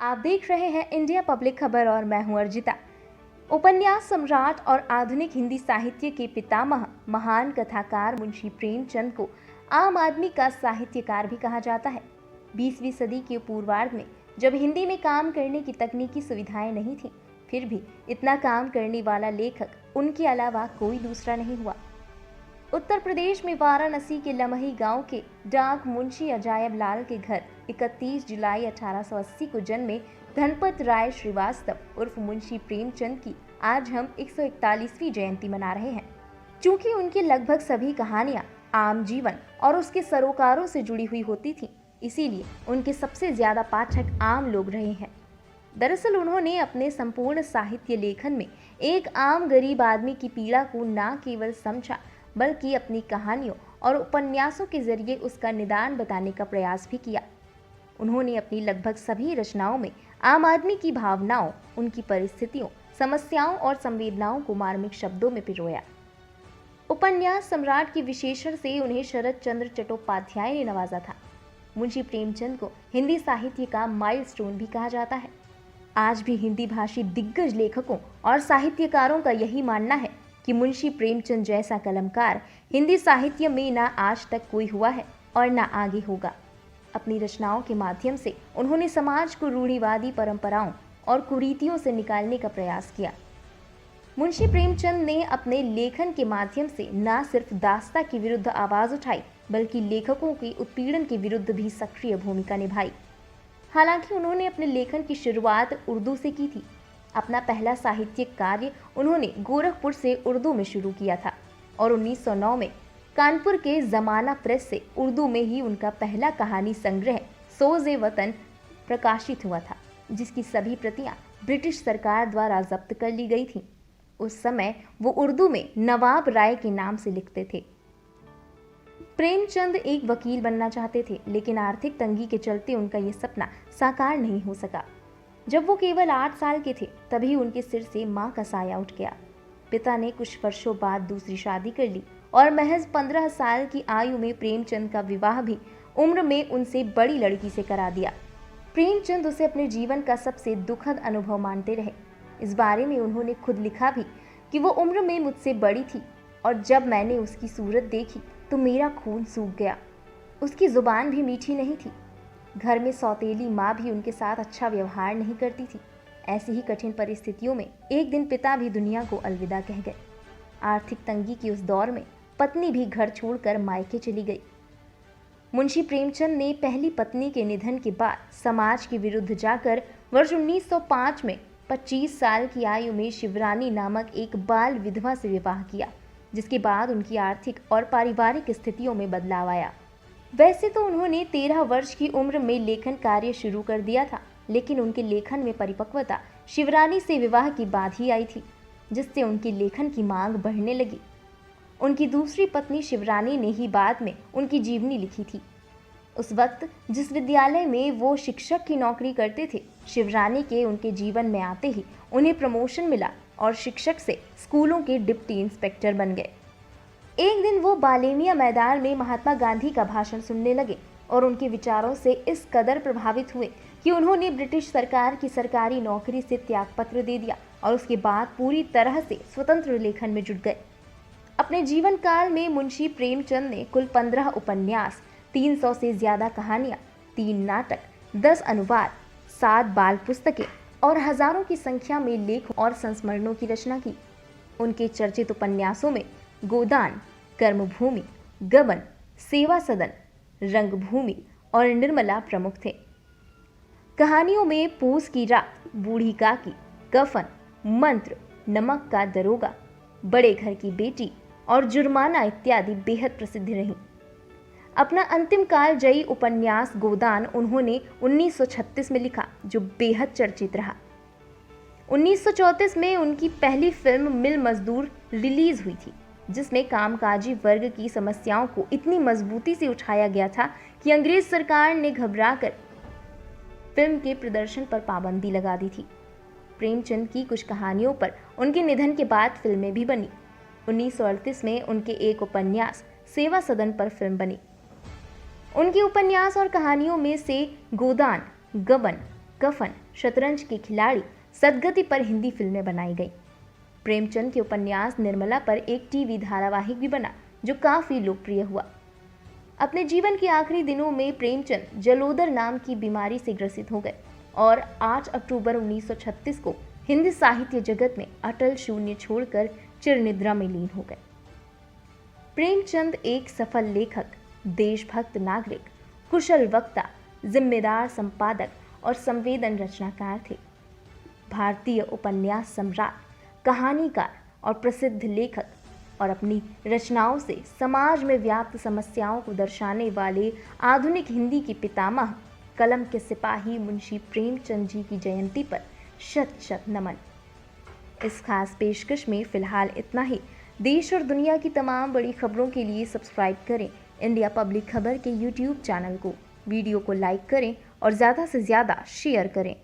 आप देख रहे हैं इंडिया पब्लिक खबर और मैं हूं अर्जिता। उपन्यास सम्राट और आधुनिक हिंदी साहित्य के पितामह महान कथाकार मुंशी प्रेमचंद को आम आदमी का साहित्यकार भी कहा जाता है। 20वीं सदी के पूर्वार्ध में जब हिंदी में काम करने की तकनीकी सुविधाएं नहीं थीं, फिर भी इतना काम करने वाला लेखक उनके अलावा कोई दूसरा नहीं हुआ। उत्तर प्रदेश में वाराणसी के लमही गांव के डाक मुंशी अजायब लाल के घर 31 जुलाई 1880 को जन्मे धनपत राय श्रीवास्तव उर्फ मुंशी प्रेमचंद की आज हम 141वीं जयंती मना रहे हैं। चूंकि उनकी लगभग सभी कहानियां आम जीवन और उसके सरोकारों से जुड़ी हुई होती थीं, इसीलिए उनके सबसे ज्यादा पाठक आम लोग रहे हैं। दरअसल उन्होंने अपने संपूर्ण साहित्य लेखन में एक आम गरीब आदमी की पीड़ा को न केवल समझा, बल्कि अपनी कहानियों और उपन्यासों के जरिए उसका निदान बताने का प्रयास भी किया। उन्होंने अपनी लगभग सभी रचनाओं में आम आदमी की भावनाओं, उनकी परिस्थितियों, समस्याओं और संवेदनाओं को मार्मिक शब्दों में पिरोया। उपन्यास सम्राट के विशेषण से उन्हें शरद चंद्र चट्टोपाध्याय ने नवाजा था। मुंशी प्रेमचंद को हिंदी साहित्य का माइलस्टोन भी कहा जाता है। आज भी हिंदी भाषी दिग्गज लेखकों और साहित्यकारों का यही मानना है कि मुंशी प्रेमचंद जैसा कलमकार हिंदी साहित्य में ना आज तक कोई हुआ है और ना आगे होगा। अपनी रचनाओं के माध्यम से उन्होंने समाज को रूढ़िवादी परंपराओं और कुरीतियों से निकालने का प्रयास किया। मुंशी प्रेमचंद ने अपने लेखन के माध्यम से न सिर्फ दास्ता के विरुद्ध आवाज उठाई, बल्कि लेखकों के उत्पीड़न के विरुद्ध भी सक्रिय भूमिका निभाई। हालांकि उन्होंने अपने लेखन की शुरुआत उर्दू से की थी। अपना पहला साहित्यिक कार्य उन्होंने गोरखपुर से उर्दू में शुरू किया था और 1909 में कानपुर के जमाना प्रेस से उर्दू में ही उनका पहला कहानी संग्रह सोज़े वतन प्रकाशित हुआ था, जिसकी सभी प्रतियां ब्रिटिश सरकार द्वारा जब्त कर ली गई थीं। उस समय वो उर्दू में नवाब राय के नाम से लिखते थे। प्रेमचंद एक वकील बनना चाहते थे, लेकिन आर्थिक तंगी के चलते उनका ये सपना साकार नहीं हो सका। जब वो केवल 8 साल के थे, तभी उनके सिर से मां का साया उठ गया। पिता ने कुछ वर्षों बाद दूसरी शादी कर ली और महज 15 साल की आयु में प्रेमचंद का विवाह भी उम्र में उनसे बड़ी लड़की से करा दिया। प्रेमचंद उसे अपने जीवन का सबसे दुखद अनुभव मानते रहे। इस बारे में उन्होंने खुद लिखा भी कि वो उम्र में मुझसे बड़ी थी और जब मैंने उसकी सूरत देखी तो मेरा खून सूख गया। उसकी जुबान भी मीठी नहीं थी। घर में सौतेली माँ भी उनके साथ अच्छा व्यवहार नहीं करती थी। ऐसी ही कठिन परिस्थितियों में एक दिन पिता भी दुनिया को अलविदा कह गए। आर्थिक तंगी की उस दौर में पत्नी भी घर छोड़कर मायके चली गई। मुंशी प्रेमचंद ने पहली पत्नी के निधन के बाद समाज के विरुद्ध जाकर वर्ष 1905 में 25 साल की आयु में शिवरानी नामक एक बाल विधवा से विवाह किया, जिसके बाद उनकी आर्थिक और पारिवारिक स्थितियों में बदलाव आया। वैसे तो उन्होंने 13 वर्ष की उम्र में लेखन कार्य शुरू कर दिया था, लेकिन उनके लेखन में परिपक्वता शिवरानी से विवाह के बाद ही आई थी, जिससे उनकी लेखन की मांग बढ़ने लगी। उनकी दूसरी पत्नी शिवरानी ने ही बाद में उनकी जीवनी लिखी थी। उस वक्त जिस विद्यालय में वो शिक्षक की नौकरी करते थे, शिवरानी के उनके जीवन में आते ही उन्हें प्रमोशन मिला और शिक्षक से स्कूलों के डिप्टी इंस्पेक्टर बन गए। एक दिन वो बालेमिया मैदान में महात्मा गांधी का भाषण सुनने लगे और उनके विचारों से इस कदर प्रभावित हुए कि उन्होंने ब्रिटिश सरकार की सरकारी नौकरी से त्यागपत्र दे दिया और उसके बाद पूरी तरह से स्वतंत्र लेखन में जुट गए। अपने जीवन काल में मुंशी प्रेमचंद ने कुल 15 उपन्यास, 300 से ज्यादा कहानियां, 3 नाटक, 10 अनुवाद, 7 बाल पुस्तकें और हजारों की संख्या में लेख और संस्मरणों की रचना की। उनके चर्चित उपन्यासों में गोदान, कर्मभूमि, गबन, सेवा सदन, रंगभूमि और निर्मला प्रमुख थे। कहानियों में पूस की रात, बूढ़ी काकी, कफन, मंत्र, नमक का दरोगा, बड़े घर की बेटी और जुर्माना इत्यादि बेहद प्रसिद्ध रहीं। अपना अंतिम काल जयी उपन्यास गोदान उन्होंने 1936 में लिखा, जो बेहद चर्चित रहा। 1934 में उनकी पहली फिल्म मिल मजदूर रिलीज हुई थी, जिसमें कामकाजी वर्ग की समस्याओं को इतनी मजबूती से उठाया गया था कि अंग्रेज सरकार ने घबराकर फिल्म के प्रदर्शन पर पाबंदी लगा दी थी। प्रेमचंद की कुछ कहानियों पर उनके निधन के बाद फिल्में भी बनी। 1938 में उनके एक उपन्यास सेवा सदन पर फिल्म बनी। उनके उपन्यास और कहानियों में से गोदान, गबन, कफन, शतरंज के खिलाड़ी, सदगति पर हिंदी फिल्में बनाई गई। प्रेमचंद के उपन्यास निर्मला पर एक टीवी धारावाहिक भी बना जो काफी लोकप्रिय हुआ। अपने जीवन के आखिरी दिनों में प्रेमचंद जलोदर नाम की बीमारी से ग्रसित हो गए और 8 अक्टूबर 1936 को हिंदी साहित्य जगत में अटल शून्य छोड़कर चिरनिद्रा में लीन हो गए। प्रेमचंद एक सफल लेखक, देशभक्त नागरिक, कुशल वक्ता, जिम्मेदार संपादक और संवेदन रचनाकार थे। भारतीय उपन्यास सम्राट, कहानीकार और प्रसिद्ध लेखक और अपनी रचनाओं से समाज में व्याप्त समस्याओं को दर्शाने वाले आधुनिक हिंदी के पितामह, कलम के सिपाही मुंशी प्रेमचंद जी की जयंती पर शत शत नमन। इस खास पेशकश में फिलहाल इतना ही। देश और दुनिया की तमाम बड़ी खबरों के लिए सब्सक्राइब करें इंडिया पब्लिक खबर के YouTube चैनल को। वीडियो को लाइक करें और ज़्यादा से ज़्यादा शेयर करें।